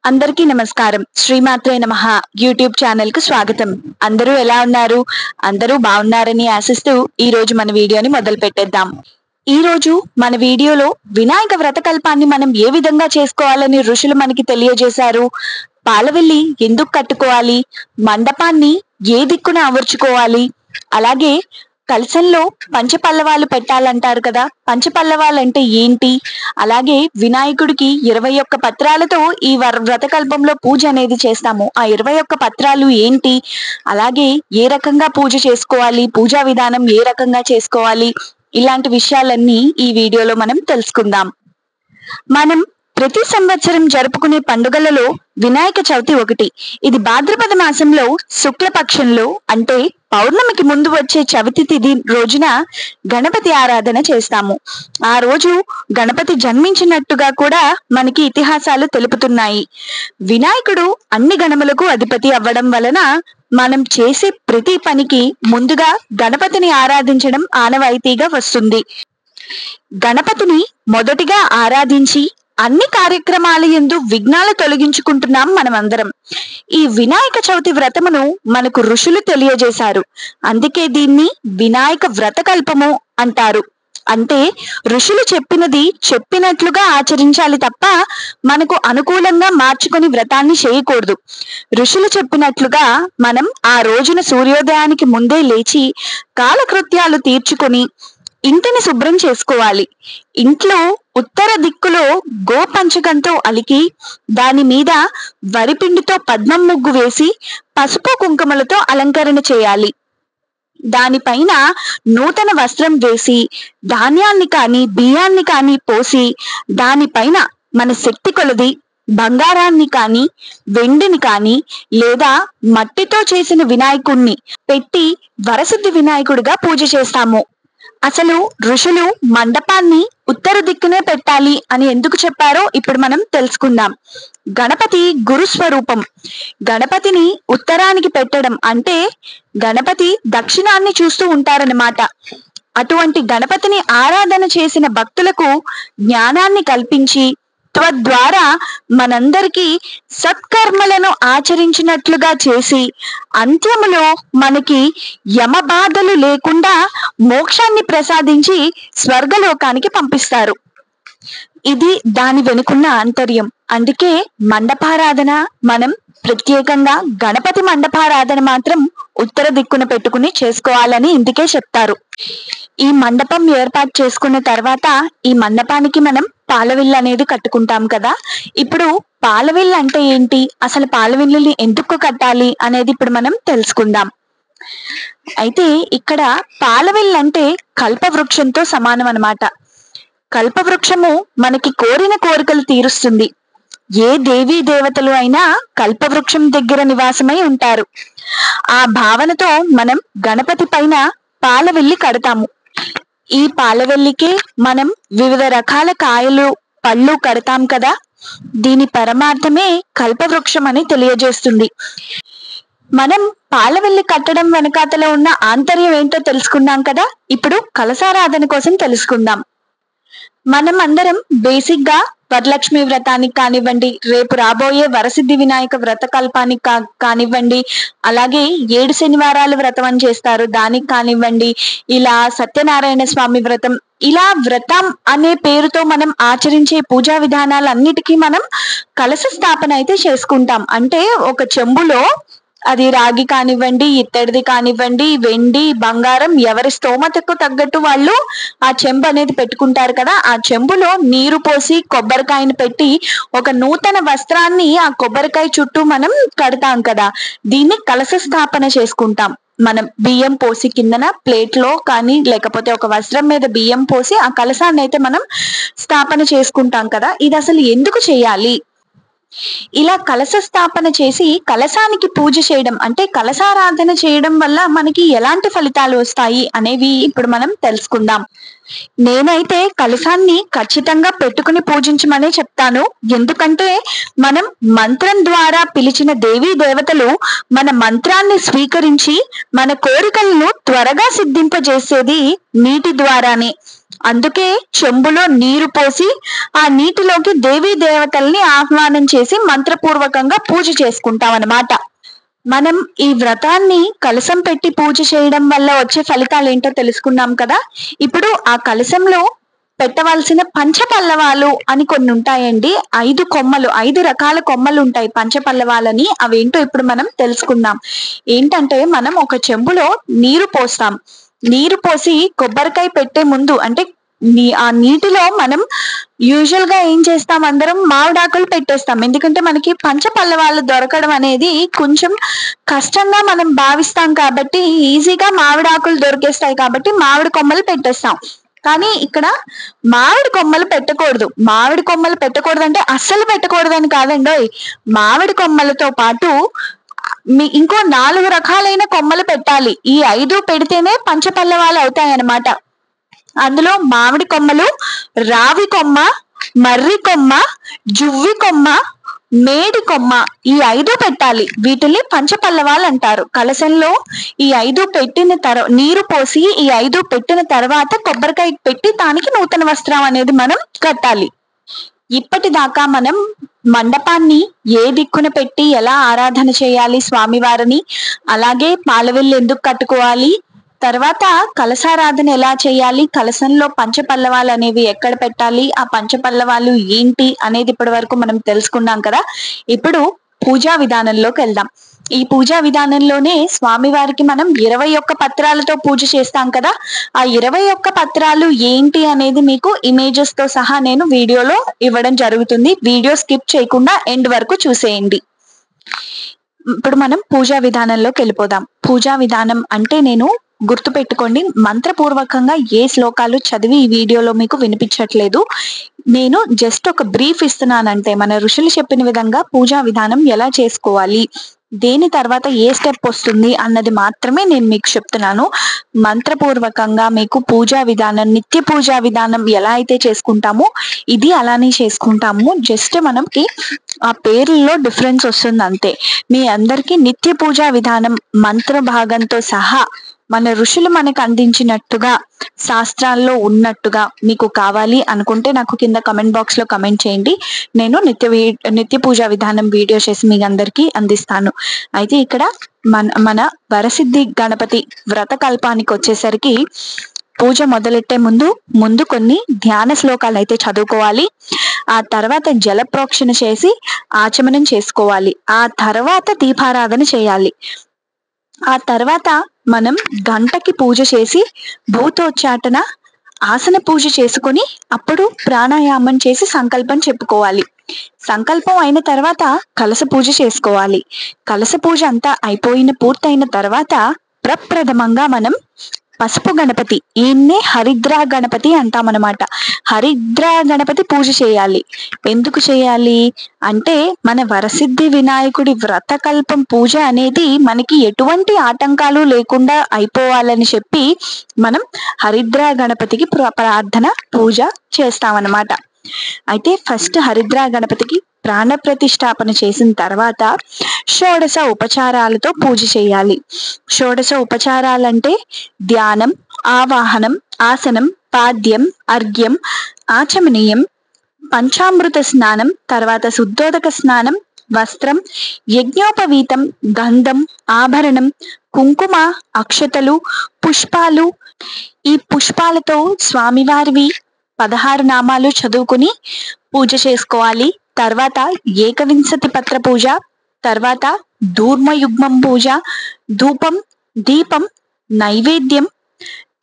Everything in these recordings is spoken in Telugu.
అందరికీ నమస్కారం. శ్రీమాత్రే నమః యూట్యూబ్ ఛానల్ కు స్వాగతం. అందరూ ఎలా ఉన్నారు? అందరూ బాగున్నారని ఆశిస్తూ ఈ రోజు మన వీడియోని మొదలు పెట్టేద్దాం. ఈ రోజు మన వీడియోలో వినాయక వ్రతకల్పాన్ని మనం ఏ విధంగా చేసుకోవాలని ఋషులు మనకి తెలియజేశారు, పాలవెల్లి ఎందుకు కట్టుకోవాలి, మండపాన్ని ఏ దిక్కున అమర్చుకోవాలి, అలాగే కలశంలో పంచపల్లవాలు పెట్టాలంటారు కదా, పంచపల్లవాలు అంటే ఏంటి, అలాగే వినాయకుడికి 21 పత్రాలతో ఈ వ్రతకల్పంలో పూజ అనేది చేస్తాము. ఆ 21 పత్రాలు ఏంటి, అలాగే ఏ రకంగా పూజ చేసుకోవాలి, పూజా విధానం ఏ రకంగా చేసుకోవాలి, ఇలాంటి విషయాలన్నీ ఈ వీడియోలో మనం తెలుసుకుందాం. మనం ప్రతి సంవత్సరం జరుపుకునే పండుగలలో వినాయక చవితి ఒకటి. ఇది భాద్రపద మాసంలో శుక్లపక్షంలో అంటే పౌర్ణమికి ముందు వచ్చే చవితి తిథి రోజున గణపతి ఆరాధన చేస్తాము. ఆ రోజు గణపతి జన్మించినట్టుగా కూడా మనకి ఇతిహాసాలు తెలుపుతున్నాయి. వినాయకుడు అన్ని గణములకు అధిపతి అవ్వడం వలన మనం చేసే ప్రతి పనికి ముందుగా గణపతిని ఆరాధించడం ఆనవాయితీగా వస్తుంది. గణపతిని మొదటిగా ఆరాధించి అన్ని కార్యక్రమాల యందు విఘ్నాలు తొలగించుకుంటున్నాం మనమందరం. ఈ వినాయక చవితి వ్రతమును మనకు ఋషులు తెలియజేశారు. అందుకే దీన్ని వినాయక వ్రతకల్పము అంటారు. అంటే ఋషులు చెప్పినది చెప్పినట్లుగా ఆచరించాలి తప్ప మనకు అనుకూలంగా మార్చుకొని వ్రతాన్ని చేయకూడదు. ఋషులు చెప్పినట్లుగా మనం ఆ రోజున సూర్యోదయానికి ముందే లేచి కాలకృత్యాలు తీర్చుకొని ఇంటిని శుభ్రం చేసుకోవాలి. ఇంట్లో ఉత్తర దిక్కులో గోపంచకంతో అలికి దాని మీద వరిపిండితో పద్మం ముగ్గు వేసి పసుపు కుంకుమలతో అలంకరణ చేయాలి. దానిపైన నూతన వస్త్రం వేసి ధాన్యాన్ని కానీ బియ్యాన్ని కానీ పోసి దానిపైన మన శక్తి కొలది బంగారాన్ని కానీ వెండిని కానీ లేదా మట్టితో చేసిన వినాయకుణ్ణి పెట్టి వరసిద్ధి వినాయకుడిగా పూజ చేస్తాము. అసలు ఋషులు మండపాన్ని ఉత్తర దిక్కునే పెట్టాలి అని ఎందుకు చెప్పారో ఇప్పుడు మనం తెలుసుకుందాం. గణపతి గురు స్వరూపం. గణపతిని ఉత్తరానికి పెట్టడం అంటే గణపతి దక్షిణాన్ని చూస్తూ ఉంటారన్నమాట. అటువంటి గణపతిని ఆరాధన చేసిన భక్తులకు జ్ఞానాన్ని కల్పించి తద్వారా మనందరికీ సత్కర్మలను ఆచరించినట్లుగా చేసి అంత్యములో మనకి యమబాధలు లేకుండా మోక్షాన్ని ప్రసాదించి స్వర్గలోకానికి పంపిస్తారు. ఇది దాని వెనుకున్న ఆంతర్యం. అందుకే మండపారాధన మనం ప్రత్యేకంగా గణపతి మండపారాధన మాత్రం ఉత్తర దిక్కున పెట్టుకుని చేసుకోవాలని ఇందుకే చెప్తారు. ఈ మండపం ఏర్పాటు చేసుకున్న తర్వాత ఈ మండపానికి మనం పాలవిల్లు అనేది కట్టుకుంటాం కదా. ఇప్పుడు పాలవిల్లు అంటే ఏంటి, అసలు పాలవిల్లుని ఎందుకు కట్టాలి అనేది ఇప్పుడు మనం తెలుసుకుందాం. అయితే ఇక్కడ పాలవిల్లు అంటే కల్పవృక్షంతో సమానం అన్నమాట. కల్పవృక్షము మనకి కోరిన కోరికలు తీరుస్తుంది. ఏ దేవీ దేవతలు అయినా కల్పవృక్షం దగ్గర నివాసమై ఉంటారు. ఆ భావనతో మనం గణపతి పైన పాలవెల్లి కడతాము. ఈ పాలవెల్లికే మనం వివిధ రకాల కాయలు పళ్ళు కడతాం కదా. దీని పరమార్థమే కల్పవృక్షం అని తెలియజేస్తుంది. మనం పాలవెల్లి కట్టడం వెనకాతలో ఉన్న ఆంతర్యం ఏంటో తెలుసుకున్నాం కదా. ఇప్పుడు కలశారాధన కోసం తెలుసుకుందాం. మనం అందరం బేసిక్ గా వరలక్ష్మి వ్రతానికి కానివ్వండి, రేపు రాబోయే వరసిద్ధి వినాయక వ్రతకల్పానికి కానివ్వండి, అలాగే 7 శనివారాలు వ్రతం అని చేస్తారు దానికి కానివ్వండి, ఇలా సత్యనారాయణ స్వామి వ్రతం, ఇలా వ్రతం అనే పేరుతో మనం ఆచరించే పూజా విధానాలన్నిటికీ మనం కలశ స్థాపన అయితే చేసుకుంటాం. అంటే ఒక చెంబులో అది రాగి కానివ్వండి, ఇత్తడిది కానివ్వండి, వెండి బంగారం ఎవరి స్తోమతకు తగ్గట్టు వాళ్ళు ఆ చెంబు అనేది పెట్టుకుంటారు కదా. ఆ చెంబులో నీరు పోసి కొబ్బరికాయను పెట్టి ఒక నూతన వస్త్రాన్ని ఆ కొబ్బరికాయ చుట్టూ మనం కడతాం కదా. దీన్ని కలశ స్థాపన చేసుకుంటాం. మనం బియ్యం పోసి కిందన ప్లేట్ లో కానీ లేకపోతే ఒక వస్త్రం మీద బియ్యం పోసి ఆ కలశాన్ని అయితే మనం స్థాపన చేసుకుంటాం కదా. ఇది అసలు ఎందుకు చేయాలి, ఇలా కలశ స్థాపన చేసి కలశానికి పూజ చేయడం అంటే కలశారాధన చేయడం వల్ల మనకి ఎలాంటి ఫలితాలు వస్తాయి అనేవి ఇప్పుడు మనం తెలుసుకుందాం. నేనైతే కలశాన్ని ఖచ్చితంగా పెట్టుకుని పూజించమనే చెప్తాను. ఎందుకంటే మనం మంత్రం ద్వారా పిలిచిన దేవీ దేవతలు మన మంత్రాన్ని స్వీకరించి మన కోరికలను త్వరగా సిద్ధింపజేసేది నీటి ద్వారానే. అందుకే చెంబులో నీరు పోసి ఆ నీటిలోకి దేవీ దేవతల్ని ఆహ్వానం చేసి మంత్రపూర్వకంగా పూజ చేసుకుంటాం అన్నమాట. మనం ఈ వ్రతాన్ని కలశం పెట్టి పూజ చేయడం వల్ల వచ్చే ఫలితాలు ఏంటో తెలుసుకున్నాం కదా. ఇప్పుడు ఆ కలశంలో పెట్టవలసిన పంచపల్లవాలు అని కొన్ని ఉంటాయండి. 5 కొమ్మలు, 5 రకాల కొమ్మలు ఉంటాయి పంచపల్లవాలని. అవేంటో ఇప్పుడు మనం తెలుసుకుందాం. ఏంటంటే మనం ఒక చెంబులో నీరు పోస్తాం. నీరు పోసి కొబ్బరికాయ పెట్టే ముందు అంటే ఆ నీటిలో మనం యూజువల్ గా ఏం చేస్తాం, అందరం మామిడాకులు పెట్టేస్తాం. ఎందుకంటే మనకి పంచపల్లవాలు దొరకడం అనేది కొంచెం కష్టంగా మనం భావిస్తాం కాబట్టి ఈజీగా మామిడాకులు దొరికేస్తాయి కాబట్టి మామిడి కొమ్మలు పెట్టేస్తాం. కానీ ఇక్కడ మామిడి కొమ్మలు పెట్టకూడదు. మామిడి కొమ్మలు పెట్టకూడదు అంటే అస్సలు పెట్టకూడదని కాదండోయ్. మామిడి కొమ్మలతో పాటు ఇంకో 4 రకాలైన కొమ్మలు పెట్టాలి. ఈ 5 పెడితేనే పంచపల్లవాలు అవుతాయి అన్నమాట. అందులో మామిడి కొమ్మలు, రావి కొమ్మ, మర్రి కొమ్మ, జువ్వి కొమ్మ, మేడి కొమ్మ, ఈ 5 పెట్టాలి. వీటిని పంచపల్లవాలు అంటారు. కలశంలో ఈ 5 పెట్టిన నీరు పోసి ఈ 5 పెట్టిన తర్వాత కొబ్బరికాయ పెట్టి దానికి నూతన వస్త్రం అనేది మనం కట్టాలి. ఇప్పటిదాకా మనం మండపాన్ని ఏ దిక్కున పెట్టి ఎలా ఆరాధన చేయాలి స్వామివారిని, అలాగే పాలవెల్లి ఎందుకు కట్టుకోవాలి, తర్వాత కలశారాధన ఎలా చేయాలి, కలశంలో పంచపల్లవాలు అనేవి ఎక్కడ పెట్టాలి, ఆ పంచపల్లవాలు ఏంటి అనేది ఇప్పటి వరకు మనం తెలుసుకున్నాం కదా. ఇప్పుడు పూజా విధానంలోకి వెళ్దాం. ఈ పూజా విధానంలోనే స్వామివారికి మనం 21 పత్రాలతో పూజ చేస్తాం కదా. ఆ 21 పత్రాలు ఏంటి అనేది మీకు ఇమేజెస్ తో సహా నేను వీడియోలో ఇవ్వడం జరుగుతుంది. వీడియో స్కిప్ చేయకుండా ఎండ్ వరకు చూసేయండి. ఇప్పుడు మనం పూజా విధానంలోకి వెళ్ళిపోదాం. పూజా విధానం అంటే నేను గుర్తుపెట్టుకోండి, మంత్రపూర్వకంగా ఏ శ్లోకాలు చదివి ఈ వీడియోలో మీకు వినిపించట్లేదు. నేను జస్ట్ ఒక బ్రీఫ్ ఇస్తున్నానంటే మన ఋషులు చెప్పిన విధంగా పూజా విధానం ఎలా చేసుకోవాలి, దేని తర్వాత ఏ స్టెప్ వస్తుంది అన్నది మాత్రమే నేను మీకు చెప్తున్నాను. మంత్రపూర్వకంగా మీకు పూజా విధానం, నిత్య పూజా విధానం ఎలా అయితే చేసుకుంటామో ఇది అలానే చేసుకుంటాము. జస్ట్ మనకి ఆ పేర్లలో డిఫరెన్స్ వస్తుంది అంతే. మీ అందరికీ నిత్య పూజా విధానం మంత్ర భాగంతో సహా మన ఋషులు మనకు అందించినట్టుగా శాస్త్రాల్లో ఉన్నట్టుగా మీకు కావాలి అనుకుంటే నాకు కింద కమెంట్ బాక్స్ లో కమెంట్ చేయండి. నేను నిత్య పూజా విధానం వీడియో చేసి మీకు అందరికీ అందిస్తాను. అయితే ఇక్కడ మన వరసిద్ధి గణపతి వ్రత కల్పానికి వచ్చేసరికి పూజ మొదలెట్టే ముందు కొన్ని ధ్యాన శ్లోకాలు అయితే చదువుకోవాలి. ఆ తర్వాత జల ప్రోక్షణ చేసి ఆచమనం చేసుకోవాలి. ఆ తర్వాత దీపారాధన చేయాలి. ఆ తర్వాత మనం గంటకి పూజ చేసి భూతోచ్చాటన ఆసన పూజ చేసుకొని అప్పుడు ప్రాణాయామం చేసి సంకల్పం చెప్పుకోవాలి. సంకల్పం అయిన తర్వాత కలశ పూజ చేసుకోవాలి. కలశ పూజ అంతా పూర్తయిన తర్వాత ప్రప్రథమంగా మనం పసుపు గణపతి, ఈయన్నే హరిద్రా గణపతి అంటామన్నమాట. హరిద్రా గణపతి పూజ చేయాలి. ఎందుకు చేయాలి అంటే మన వరసిద్ధి వినాయకుడి వ్రతకల్పం పూజ అనేది మనకి ఎటువంటి ఆటంకాలు లేకుండా అయిపోవాలని చెప్పి మనం హరిద్రా గణపతికి ప్రార్థన పూజ చేస్తామన్నమాట. అయితే ఫస్ట్ హరిద్రా గణపతికి ప్రాణ ప్రతిష్టాపన చేసిన తర్వాత షోడశ ఉపచారాలతో పూజ చేయాలి. షోడశ ఉపచారాలంటే ధ్యానం, ఆవాహనం, ఆసనం, పాద్యం, అర్ఘ్యం, ఆచమనీయం, పంచామృత స్నానం, తర్వాత శుద్ధోదక స్నానం, వస్త్రం, యజ్ఞోపవీతం, గంధం, ఆభరణం, కుంకుమ, అక్షతలు, పుష్పాలు. ఈ పుష్పాలతో స్వామివారివి 16 నామాలు చదువుకుని పూజ చేసుకోవాలి. తర్వాత ఏకవింశతి పత్ర పూజ, తర్వాత ధూర్మయుగ్మం పూజ, ధూపం, దీపం, నైవేద్యం,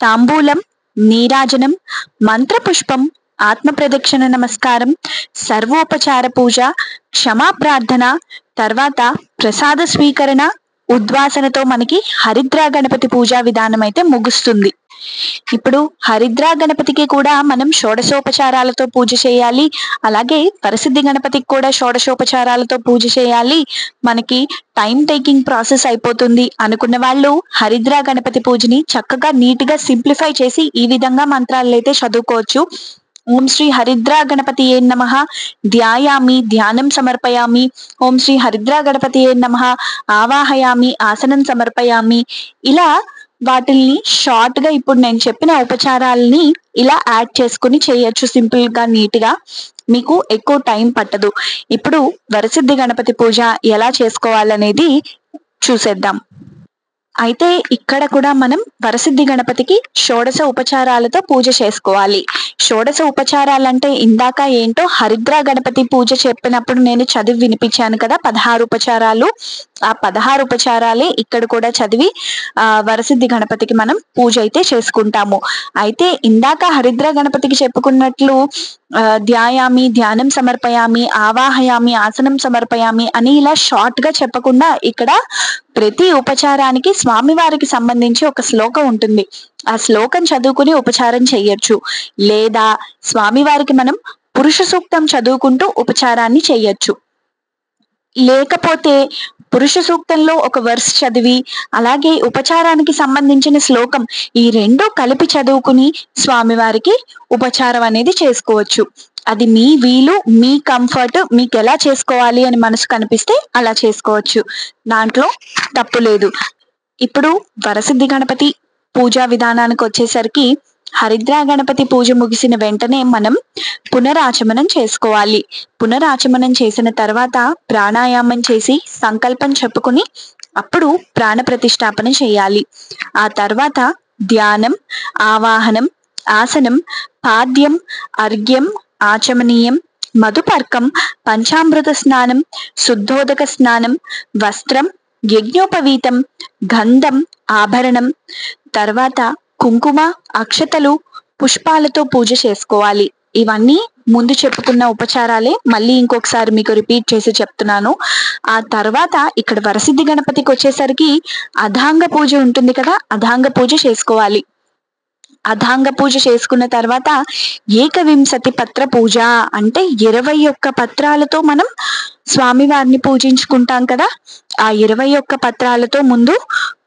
తాంబూలం, నీరాజనం, మంత్రపుష్పం, ఆత్మ ప్రదక్షిణ నమస్కారం, సర్వోపచార పూజ, క్షమా ప్రార్థన, తర్వాత ప్రసాద స్వీకరణ, ఉద్వాసనతో మనకి హరిద్రా గణపతి పూజా విధానం అయితే ముగుస్తుంది. ఇప్పుడు హరిద్రా గణపతికి కూడా మనం షోడశోపచారాలతో పూజ చేయాలి. అలాగే వరసిద్ధి గణపతికి కూడా షోడశోపచారాలతో పూజ చేయాలి. మనకి టైం టేకింగ్ ప్రాసెస్ అయిపోతుంది అనుకున్న వాళ్ళు హరిద్రా గణపతి పూజని చక్కగా నీట్ గా సింప్లిఫై చేసి ఈ విధంగా మంత్రాలు అయితే చదువుకోవచ్చు. ఓం శ్రీ హరిద్రా గణపతియే నమః, ధ్యాయామి, ధ్యానం సమర్పయామి. ఓం శ్రీ హరిద్రా గణపతియే నమః, ఆవాహయామి, ఆసనం సమర్పయామి. ఇలా వాటిల్ని షార్ట్ గా ఇప్పుడు నేను చెప్పిన ఉపచారాలని ఇలా యాడ్ చేసుకుని చేయొచ్చు, సింపుల్ గా నీట్ గా, మీకు ఎక్కువ టైం పట్టదు. ఇప్పుడు వరసిద్ధి గణపతి పూజ ఎలా చేసుకోవాలనేది చూసేద్దాం. అయితే ఇక్కడ కూడా మనం వరసిద్ధి గణపతికి షోడశ ఉపచారాలతో పూజ చేసుకోవాలి. షోడశ ఉపచారాలంటే ఇందాక ఏంటో హరిద్ర గణపతి పూజ చెప్పినప్పుడు నేను చదివి వినిపించాను కదా 16 ఉపచారాలు. ఆ 16 ఉపచారాలే ఇక్కడ కూడా చదివి వరసిద్ధి గణపతికి మనం పూజ అయితే చేసుకుంటాము. అయితే ఇందాక హరిద్ర గణపతికి చెప్పుకున్నట్లు ధ్యాయామి, ధ్యానం సమర్పయామి, ఆవాహయామి, ఆసనం సమర్పయామి అని ఇలా షార్ట్ గా చెప్పకుండా ఇక్కడ ప్రతి ఉపచారానికి స్వామివారికి సంబంధించి ఒక శ్లోకం ఉంటుంది. ఆ శ్లోకం చదువుకుని ఉపచారం చెయ్యొచ్చు, లేదా స్వామివారికి మనం పురుష సూక్తం చదువుకుంటూ ఉపచారాన్ని చెయ్యొచ్చు. లేకపోతే పురుష సూక్తంలో ఒక వర్స్ చదివి అలాగే ఉపచారానికి సంబంధించిన శ్లోకం ఈ రెండు కలిపి చదువుకుని స్వామివారికి ఉపచారం అనేది చేసుకోవచ్చు. అది మీ వీలు, మీ కంఫర్ట్, మీకు ఎలా చేసుకోవాలి అని మనసు కనిపిస్తే అలా చేసుకోవచ్చు, దాంట్లో తప్పు లేదు. ఇప్పుడు వరసిద్ధి గణపతి పూజా విధానానికి వచ్చేసరికి హరిద్ర గణపతి పూజ ముగిసిన వెంటనే మనం పునరాచమనం చేసుకోవాలి. పునరాచమనం చేసిన తర్వాత ప్రాణాయామం చేసి సంకల్పం చెప్పుకుని అప్పుడు ప్రాణ ప్రతిష్టాపన చేయాలి. ఆ తర్వాత ధ్యానం, ఆవాహనం, ఆసనం, పాద్యం, అర్ఘ్యం, ఆచమనీయం, మధుపర్కం, పంచామృత స్నానం, శుద్ధోదక స్నానం, వస్త్రం, యజ్ఞోపవీతం, గంధం, ఆభరణం, తర్వాత కుంకుమ, అక్షతలు, పుష్పాలతో పూజ చేసుకోవాలి. ఇవన్నీ ముందు చెప్పుకున్న ఉపచారాలే, మళ్ళీ ఇంకొకసారి మీకు రిపీట్ చేసి చెప్తున్నాను. ఆ తర్వాత ఇక్కడ వరసిద్ధి గణపతికి వచ్చేసరికి అధాంగ పూజ ఉంటుంది కదా, అధాంగ పూజ చేసుకోవాలి. అధాంగ పూజ చేసుకున్న తర్వాత ఏకవింశతి పత్ర పూజ అంటే 21 పత్రాలతో మనం స్వామివారిని పూజించుకుంటాం కదా, ఆ 21 పత్రాలతో ముందు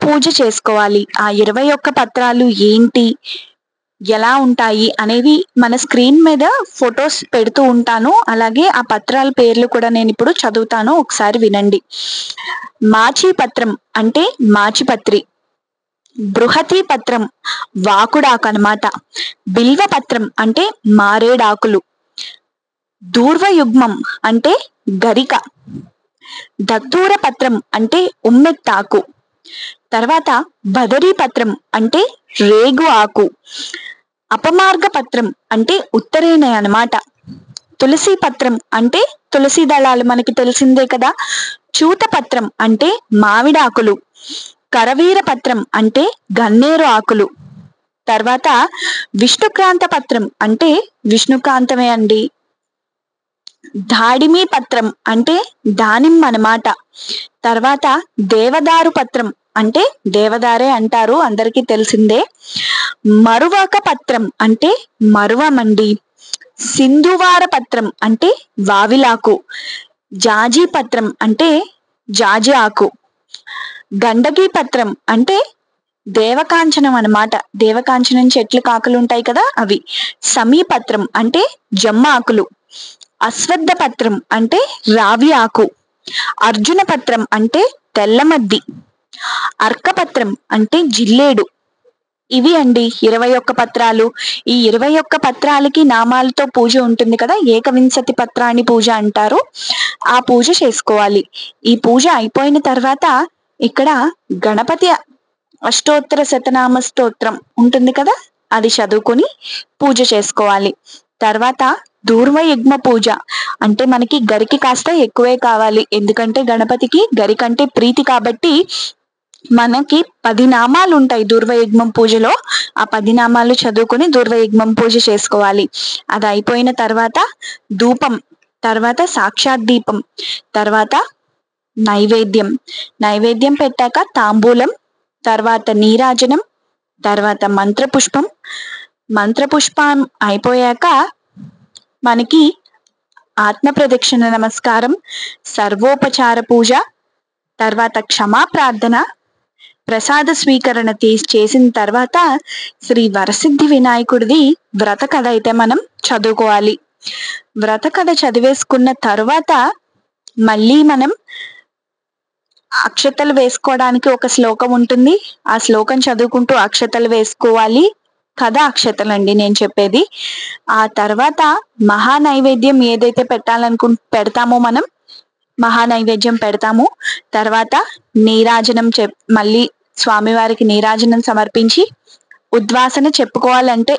పూజ చేసుకోవాలి. ఆ 21 పత్రాలు ఏంటి, ఎలా ఉంటాయి అనేవి మన స్క్రీన్ మీద ఫొటోస్ పెడుతూ ఉంటాను. అలాగే ఆ పత్రాల పేర్లు కూడా నేను ఇప్పుడు చదువుతాను, ఒకసారి వినండి. మాచి పత్రం అంటే మాచిపత్రి, బృహతి పత్రం వాకుడాకు అన్నమాట, బిల్వ పత్రం అంటే మారేడాకులు, దూర్వయుగ్మం అంటే గరిక, దత్తూర పత్రం అంటే ఉమ్మెత్తాకు, తర్వాత బదరీ పత్రం అంటే రేగు ఆకు, అపమార్గ పత్రం అంటే ఉత్తరేణ అన్నమాట, తులసి పత్రం అంటే తులసి దళాలు మనకి తెలిసిందే కదా, చూత పత్రం అంటే మామిడాకులు, కరవీర పత్రం అంటే గన్నేరు ఆకులు, తర్వాత విష్ణుక్రాంత పత్రం అంటే విష్ణుకాంతమే అండి, దాడిమి పత్రం అంటే దానిమ్మ అన్నమాట, తర్వాత దేవదారు పత్రం అంటే దేవదారే అంటారు అందరికీ తెలిసిందే, మరువక పత్రం అంటే మరువమండి, సింధువార పత్రం అంటే వావిలాకు, జాజి పత్రం అంటే జాజి ఆకు, గండకీ పత్రం అంటే దేవకాంచనం అన్నమాట, దేవకాంచనం చెట్లు కాకులు ఉంటాయి కదా అవి, సమీపత్రం అంటే జమ్మ ఆకులు, అశ్వత్థ పత్రం అంటే రావి ఆకు, అర్జున పత్రం అంటే తెల్లమద్ది, అర్కపత్రం అంటే జిల్లేడు. ఇవి అండి 21 పత్రాలు. ఈ 21 పత్రాలకి నామాలతో పూజ ఉంటుంది కదా, ఏకవింశతి పత్రాన్ని పూజ అంటారు. ఆ పూజ చేసుకోవాలి. ఈ పూజ అయిపోయిన తర్వాత ఇక్కడ గణపతి అష్టోత్తర శతనామ స్తోత్రం ఉంటుంది కదా, అది చదువుకొని పూజ చేసుకోవాలి. తర్వాత దూర్వయుగ్మ పూజ అంటే మనకి గరికి కాస్త ఎక్కువే కావాలి, ఎందుకంటే గణపతికి గరికంటే ప్రీతి కాబట్టి మనకి 10 నామాలు ఉంటాయి దూర్వయుగ్మం పూజలో. ఆ 10 నామాలు చదువుకొని దూర్వయుగ్మం పూజ చేసుకోవాలి. అది అయిపోయిన తర్వాత ధూపం, తర్వాత సాక్షాత్ దీపం, తర్వాత నైవేద్యం, నైవేద్యం పెట్టాక తాంబూలం, తర్వాత నీరాజనం, తర్వాత మంత్రపుష్పం, మంత్రపుష్పం అయిపోయాక మనకి ఆత్మ ప్రదక్షిణ నమస్కారం, సర్వోపచార పూజ, తర్వాత క్షమా ప్రార్థన, ప్రసాద స్వీకరణ చేసిన తర్వాత శ్రీ వరసిద్ధి వినాయకుడిది వ్రత కథ అయితే మనం చదువుకోవాలి. వ్రత కథ చదివేసుకున్న తర్వాత మళ్ళీ మనం అక్షతలు వేసుకోవడానికి ఒక శ్లోకం ఉంటుంది. ఆ శ్లోకం చదువుకుంటూ అక్షతలు వేసుకోవాలి కదా. అక్షతలండి నేను చెప్పేది. ఆ తర్వాత మహా నైవేద్యం ఏదైతే పెడతామో మనం మహా నైవేద్యం పెడతాము. తర్వాత నీరాజనం మళ్ళీ స్వామివారికి నీరాజనం సమర్పించి ఉద్వాసన చెప్పుకోవాలంటే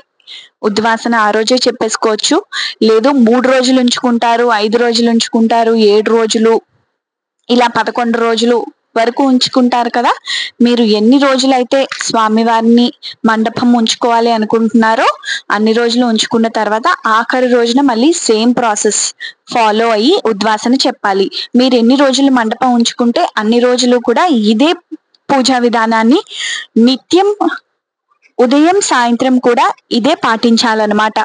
ఉద్వాసన ఆ రోజే చెప్పేసుకోవచ్చు. లేదు 3 రోజులు ఉంచుకుంటారు, 5 రోజులు ఉంచుకుంటారు, 7 రోజులు ఇలా 11 రోజులు వరకు ఉంచుకుంటారు కదా. మీరు ఎన్ని రోజులైతే స్వామివారిని మండపం ఉంచుకోవాలి అనుకుంటున్నారో అన్ని రోజులు ఉంచుకున్న తర్వాత ఆఖరి రోజున మళ్ళీ సేమ్ ప్రాసెస్ ఫాలో అయ్యి ఉద్వాసన చెప్పాలి. మీరు ఎన్ని రోజులు మండపం ఉంచుకుంటే అన్ని రోజులు కూడా ఇదే పూజా విధానాన్ని నిత్యం ఉదయం సాయంత్రం కూడా ఇదే పాటించాలన్నమాట.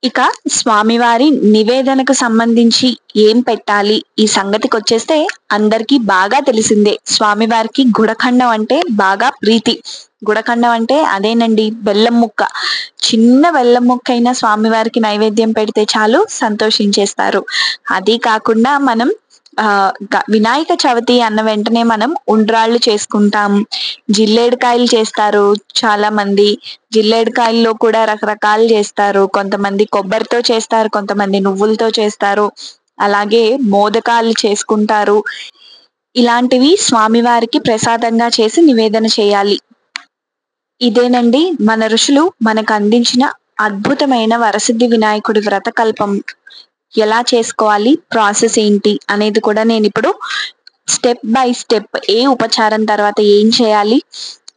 ఇక స్వామివారి నివేదనకు సంబంధించి ఏం పెట్టాలి ఈ సంగతికి వచ్చేస్తే అందరికీ బాగా తెలిసిందే. స్వామివారికి గుడఖండం అంటే బాగా ప్రీతి. గుడఖండం అంటే అదేనండి, బెల్లం ముక్క. చిన్న బెల్లం ముక్క అయినా స్వామివారికి నైవేద్యం పెడితే చాలు సంతోషించేస్తారు. అది కాకుండా మనం వినాయక చవితి అన్న వెంటనే మనం ఉండ్రాళ్ళు చేసుకుంటాం, జిల్లేడుకాయలు చేస్తారు చాలా మంది. జిల్లేడుకాయల్లో కూడా రకరకాలు చేస్తారు. కొంతమంది కొబ్బరితో చేస్తారు, కొంతమంది నువ్వులతో చేస్తారు, అలాగే మోదకాలు చేసుకుంటారు. ఇలాంటివి స్వామివారికి ప్రసాదంగా చేసి నివేదన చేయాలి. ఇదేనండి మన ఋషులు మనకు అందించిన అద్భుతమైన వరసిద్ధి వినాయకుడి వ్రతకల్పం. ఎలా చేసుకోవాలి, ప్రాసెస్ ఏంటి అనేది కూడా నేను ఇప్పుడు స్టెప్ బై స్టెప్, ఏ ఉపచారం తర్వాత ఏం చేయాలి,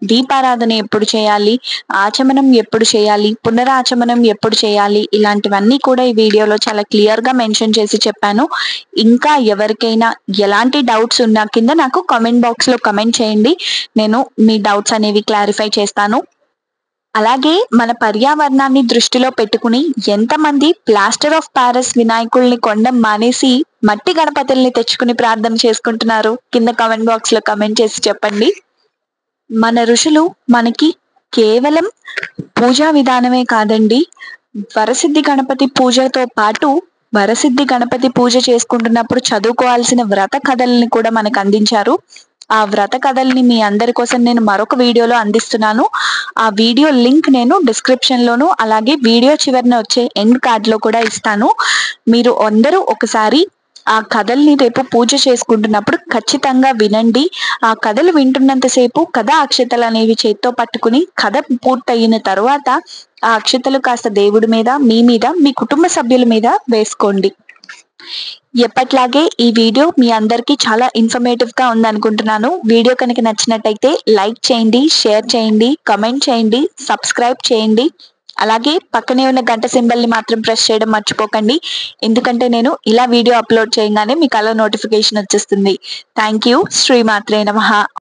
దీపారాధన ఎప్పుడు చేయాలి, ఆచమనం ఎప్పుడు చేయాలి, పునరాచమనం ఎప్పుడు చేయాలి, ఇలాంటివన్నీ కూడా ఈ వీడియోలో చాలా క్లియర్ గా మెన్షన్ చేసి చెప్పాను. ఇంకా ఎవరికైనా ఎలాంటి డౌట్స్ ఉన్నా కింద నాకు కామెంట్ బాక్స్ లో కమెంట్ చేయండి. నేను మీ డౌట్స్ అనేవి క్లారిఫై చేస్తాను. అలాగే మన పర్యావరణాన్ని దృష్టిలో పెట్టుకుని ఎంతమంది ప్లాస్టర్ ఆఫ్ ప్యారిస్ వినాయకుల్ని కొండం మానేసి మట్టి గణపతుల్ని తెచ్చుకుని ప్రార్థన చేసుకుంటున్నారు? కింద కామెంట్ బాక్స్ లో కమెంట్ చేసి చెప్పండి. మన ఋషులు మనకి కేవలం పూజా విధానమే కాదండి, వరసిద్ధి గణపతి పూజతో పాటు వరసిద్ధి గణపతి పూజ చేసుకుంటున్నప్పుడు చదువుకోవాల్సిన వ్రత కథల్ని కూడా మనకు అందించారు. ఆ వ్రత కథల్ని మీ అందరి కోసం నేను మరొక వీడియోలో అందిస్తున్నాను. ఆ వీడియో లింక్ నేను డిస్క్రిప్షన్ లోను అలాగే వీడియో చివరిన వచ్చే ఎండ్ కార్డ్ లో కూడా ఇస్తాను. మీరు అందరూ ఒకసారి ఆ కథల్ని రేపు పూజ చేసుకుంటున్నప్పుడు ఖచ్చితంగా వినండి. ఆ కథలు వింటున్నంతసేపు కథ అక్షతలు అనేవి చేత్తో పట్టుకుని కథ పూర్తయిన తర్వాత ఆ అక్షతలు కాస్త దేవుడి మీద, మీ మీద, మీ కుటుంబ సభ్యుల మీద వేసుకోండి. ఎప్పట్లాగే ఈ వీడియో మీ అందరికీ చాలా ఇన్ఫర్మేటివ్ గా ఉందనుకుంటున్నాను. వీడియో కనుక నచ్చినట్టయితే లైక్ చేయండి, షేర్ చేయండి, కమెంట్ చేయండి, సబ్స్క్రైబ్ చేయండి. అలాగే పక్కనే ఉన్న గంట సింబల్ ని మాత్రం ప్రెస్ చేయడం మర్చిపోకండి. ఎందుకంటే నేను ఇలా వీడియో అప్లోడ్ చేయగానే మీకు అలా నోటిఫికేషన్ వచ్చేస్తుంది. Thank you. శ్రీమాత్రే నమః.